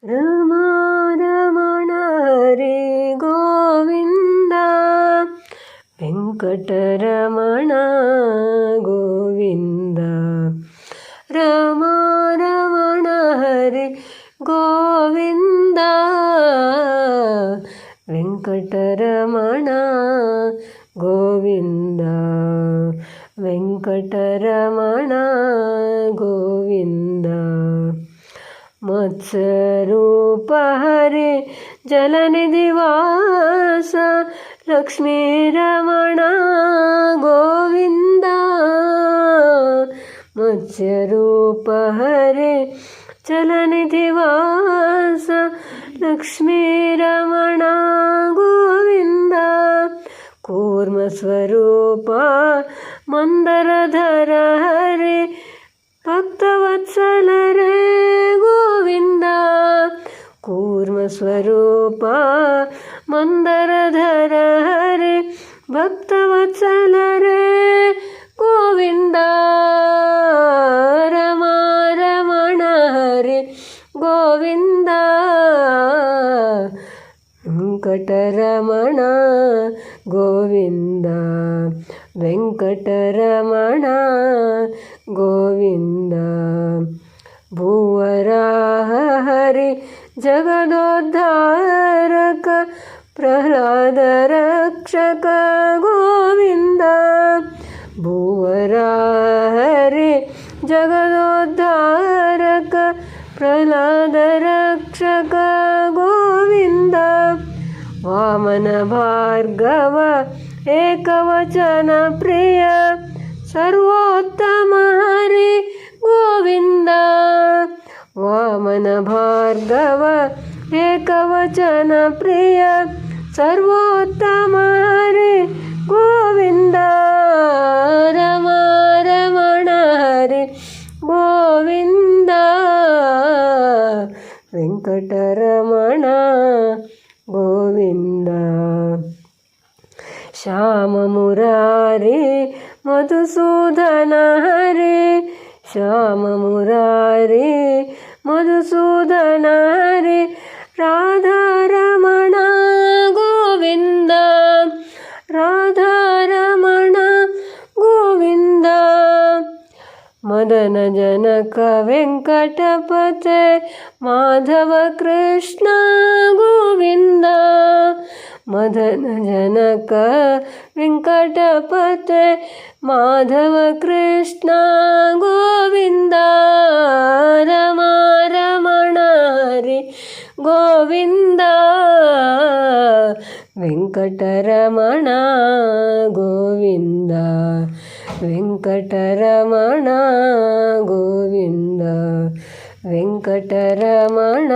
ರಮಾ ರಮಣ ಹರಿ ಗೋವಿಂದ ವೆಂಕಟರಮಣ ಗೋವಿಂದ. ರಮಾ ರಮಣ ಹರಿ ಗೋವಿಂದ ವೆಂಕಟರಮಣ ಗೋವಿಂದ. ವೆಂಕಟರಮಣ ಗೋವಿಂದ. ಮತ್ಸ್ಯರೂಪ ಹರಿ ಜಲನಿಧಿ ವಾಸ ಲಕ್ಷ್ಮೀರಮಣ ಗೋವಿಂದ. ಮತ್ಸ್ಯರೂಪ ಹರಿ ಜಲನಿಧಿ ವಾಸ ಲಕ್ಷ್ಮೀರಮಣ ಗೋವಿಂದ. ಕೂರ್ಮ ಸ್ವರೂಪ ಮಂದರಧರ ಹರಿ ಭಕ್ತವತ್ಸಲ ರೇ ಗೋವಿಂದ. ಕೂರ್ಮ ಸ್ವರೂಪ ಮಂದರಧರ ಹರಿ ಭಕ್ತವತ್ಸಲ ರೇ ಗೋವಿಂದ. ರಮಾ ರಮಣ ಹರಿ ಗೋವಿಂದ ವೆಂಕಟರಮಣ ಗೋವಿಂದ. ವೆಂಕಟರಮಣ ಗೋವಿಂದ. ಭೂವರಾಹ ಹರಿ ಜಗದೋದ್ಧಾರಕ ಪ್ರಹ್ಲಾದ ರಕ್ಷಕ ಗೋವಿಂದ. ಭೂವರಾಹ ಹರಿ ಜಗದೋದ್ಧಾರಕ ಪ್ರಹ್ಲಾದ ರಕ್ಷಕ ಗೋವಿಂದ. ವಾಮನ ಭಾರ್ಗವ ಏಕವಚನ ಪ್ರಿಯ ಸರ್ವೋತ್ತಮ ಹರಿ ಗೋವಿಂದ. ವಾಮನ ಭಾರ್ಗವ ಏಕವಚನ ಪ್ರಿಯ ಸರ್ವೋತ್ತಮ ಹರಿ ಗೋವಿಂದ. ರಮಾ ರಮಣ ಹರಿ ಗೋವಿಂದ ವೆಂಕಟರಮಣ ಗೋವಿಂದ. ಶ್ಯಾಮ ಮುರಾರಿ ಮಧುಸೂದನ ಹರಿ ಶ್ಯಾಮ ಮುರಾರಿ ಮಧುಸೂದನ ಹರಿ ರಾಧಾರಮಣ ಗೋವಿಂದ. ರಾಧಾರಮಣ ಗೋವಿಂದ. ಮದನ ಜನಕ ವೆಂಕಟಪತೆ ಮಾಧವ ಕೃಷ್ಣ ಗೋವಿಂದ. ಮದನ ಜನಕ ವೆಂಕಟಪತೆ ಮಾಧವ ಕೃಷ್ಣ ಗೋವಿಂದ. ರಮಾ ರಮಣ ಹರಿ ಗೋವಿಂದ ವೆಂಕಟರಮಣ ಗೋವಿಂದ. ವೆಂಕಟರಮಣ ಗೋವಿಂದ. ವೆಂಕಟರಮಣ